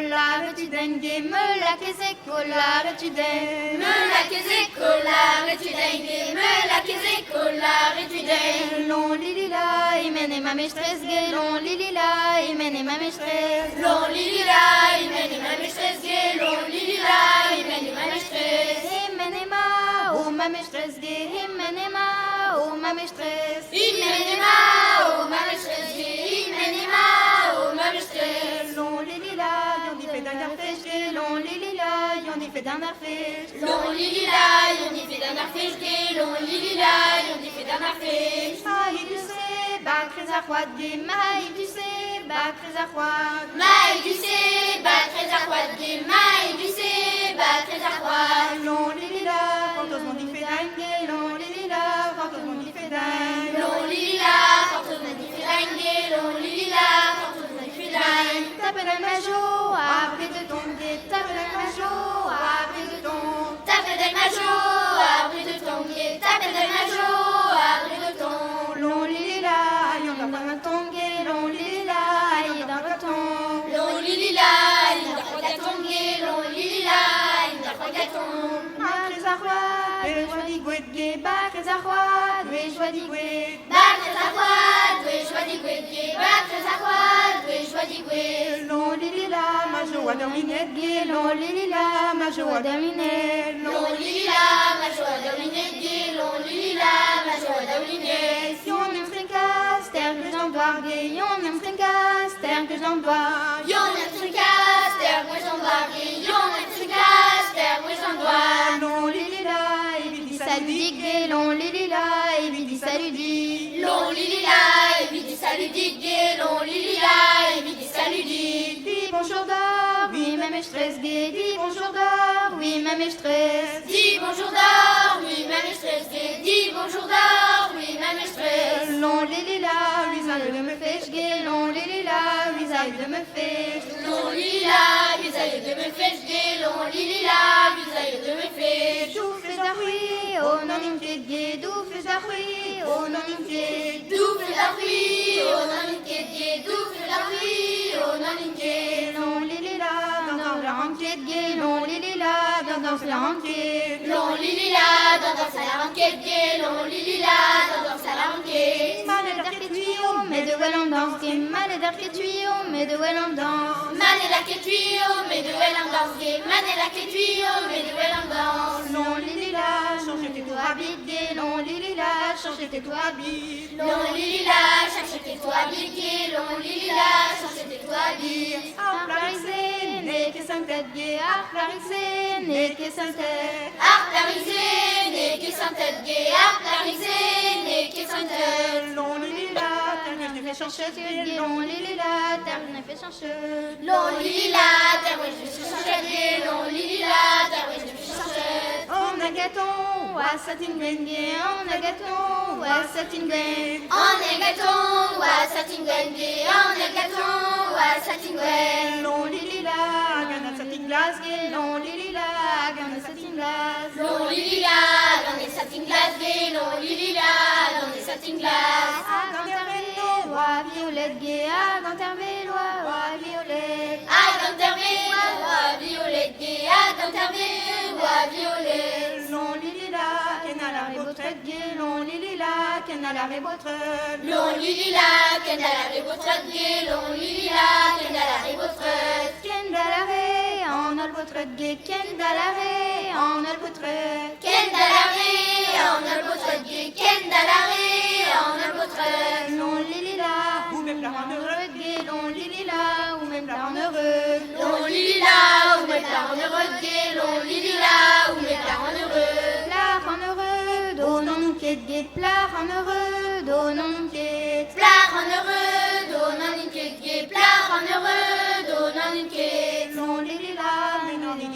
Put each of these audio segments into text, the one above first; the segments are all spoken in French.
collare tu dengue, me la kese collare tu dengue, me la kese collare tu dengue, me la kese collare tu dengue. Long lilila, imene ma mestres gay, long lilila, imene ma mestres, long lilila, imene ma mestres gay, long lilila, imene ma mestres. Imene ma, oh ma mestres gay, imene ma, oh ma mestres, imene ma, oh ma mestres gay, imene ma, oh ma mestres. Long lilila, yon di fait d'un arfèche gay, long lilila, yon di fait d'un arfèche, long lilila, yon di fait d'un arfèche gay, long lilila, yon di fait d'un arfèche. Maï du sé, bacrés à roi gay, maï du sé, bacrés à roi, maï du sé, bacrés à roi gay, maï du sé, bacrés à roi. Long lilila, quand on dit fait d'un gay, long lilila, quand on dit fait d'un, long lilila, quand on dit fait d'un gay, long lilila, quand on dit fait d'un. Tape le majo, après de ton gay, tape le majo, après de ton, tape le majo, après de ton gay, tape le majo, après de ton. Long lilila, yon dans un ton gay, long lilila, il est dans le ton, long lilila, il n'a pas gâton gay, long lilila, il n'a pas gâton. bacrés à roi, le joie d'igouet gay, bacrés à roi, le joie d'igouet, bacrés à roi, le joie d'igouet gay, bacrés à roi, le joie d'igouet. long lilila, ma joie dominette gay, long lilila, ma joie dominette, long lilila, ma joie dominette gay, long lilila, ma joie dominette. Yon aime fricasse, terre que j'en dois gay, yon aime fricasse, terre que j'en dois, Yon aime fricasse, terre moi j'en dois gay, yon aime fricasse, terre moi j'en dois. long lilila, et lui dit salut dit gay, long lilila, et lui dit salut dit, long lilila, et lui dit salut dit gay, long lilila, et lui dit salut dit. dis bonjour d'or, oui même je stresse gay, dis bonjour d'or, oui même je stresse, Dis bonjour d'or, oui même je stresse gay, dis bonjour d'or, oui même je stresse. long lilila, lui ça de me fait gay, long lilila, lui ça de me fait, Long lilila, visaille de me fèche gay, long lilila, visaille de me fèche. tout fait d'arri, oh non une pied gay, tout fait d'arri, oh non une pied, D'où fait la pluie, oh non une quête gay, d'où fait la pluie, oh non une quête. long lilila, dans la renquête gay, long lilila, dans la renquête, Long lilila, dans sa ranquette gay, long lilila, dans sa ranquette. mal d'air que tuyau, mais de well en danse gay, mal d'air que tuyau, mais de well en danse, Mané la quête tuyau, mais de elle en danse gay, mané la quête tuyau, mais de elle en danse. long lilila, change tes toits habits gay, long lilila, change tes toits habits, Long lilila, cherche tes toits habillés, long lilila, cherche tes toits habillés. à Clarissé, né que Sainte-Tête gay, à Clarissé, né que Sainte-Tête, Arclarisé, né que Sainte-Tête gay, arclarisé, né que Sainte-Tête. long lilila, terre ne fait chancher gay, long lilila, terre ne fait chancher, Long lilila, terre ouais, je suis cherchée, long lilila, terre ouais, je suis cherchée. on a gâton, à satin gay, on a gâton, à satin gay, On est gâton, ouais, satin gay, on est gâton, ouais, satin gay. long lilila, gana satin glace gay, long lilila, gana satin glace, Long lilila, dans les satin glace gay, long lilila, dans les satin glace. à Gantervé, oie violette gay, à Gantervé, oie violette, À Gantervé, ouais, violette gay, à Gantervé, ouais, violette. long lilila, ken à la retraite gay, long lilila, ken à la retraite, Long lilila, ken à la retraite gay, long lilila, ken à la retraite. ken d'alare, en a le retraite gay, ken d'alare, en a le retraite, Ken d'alare, on a le retraite gay, ken d'alare, on a le retraite. long lilila, ou même la en heureux gay, long lilila, ou même la en heureux, Long lilila, ou met la en heureux gay, long lilila, ou met la en heureux. plar en heureux, donnons une quête gay, plar en heureux, donnons une quête, Plar en heureux, donnant une quête gay, plar en heureux, donnant une quête. long lilila, mais non les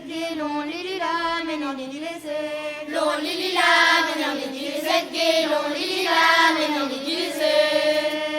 gay, long lilila, mais non les Long lilila, mais non les gay, long lilila, mais non les gay.